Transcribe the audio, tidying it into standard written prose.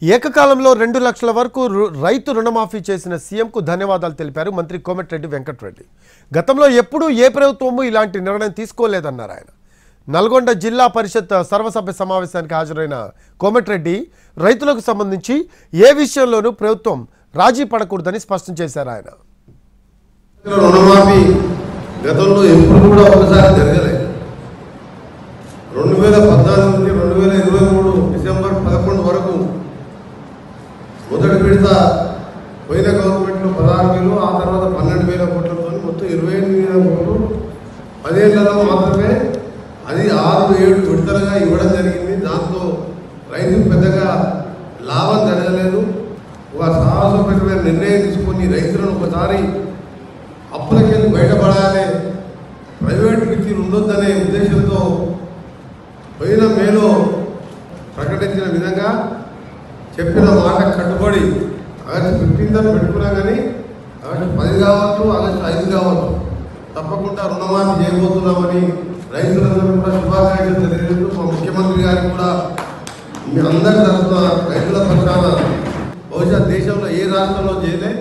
ఏకకాలంలో 2 లక్షల వరకు రైతు రుణమాఫీ చేసిన సీఎంకు ధన్యవాదాలు తెలిపారు మంత్రి కోమటిరెడ్డి వెంకటరెడ్డి. గతంలో ఎప్పుడూ ఏ ప్రభుత్వమూ ఇలాంటి నిర్ణయం తీసుకోలేదన్నారు ఆయన. నల్గొండ జిల్లా పరిషత్ సర్వసభ్య సమావేశానికి హాజరైన కోమటిరెడ్డి రైతులకు సంబంధించి ఏ విషయంలోనూ ప్రభుత్వం రాజీ పడకూడదని స్పష్టం చేశారు ఆయన. రుణమాఫీ గతంలో ఎప్పుడు కూడా ఒకసారి జరగలేదు. 2014 నుంచి 2023 డిసెంబర్ 11 వరకు మొదటి విడత పోయిన గవర్నమెంట్లో 16,000, ఆ తర్వాత 12,000 కోట్లతో మొత్తం 28,000 కోట్లు 10 ఏళ్లలో మాత్రమే అది 6-7 విడతలుగా ఇవ్వడం జరిగింది. దాంతో రైతుకు పెద్దగా లాభం జరగలేదు. ఒక సాహసోపేతమైన నిర్ణయం తీసుకొని రైతులను ఒకసారి అప్పులకెళ్ళి బయటపడాలి, ప్రైవేట్ విద్యలు ఉండొద్దనే ఉద్దేశంతో పోయిన మేలో ప్రకటించిన విధంగా చెప్పిన మాట కట్టుబడి ఆగస్టు 15 పెట్టుకున్నా కానీ ఆగస్టు 10 కావచ్చు, ఆగస్టు 5 కావచ్చు తప్పకుండా రుణమాఫీ చేయబోతున్నామని రైతులందరూ కూడా శుభాకాంక్షలు తెలియజేస్తూ మా ముఖ్యమంత్రి గారికి కూడా మీ అందరి తరఫున రైతుల పక్షాన బహుశా దేశంలో ఏ రాష్ట్రంలో చేయలే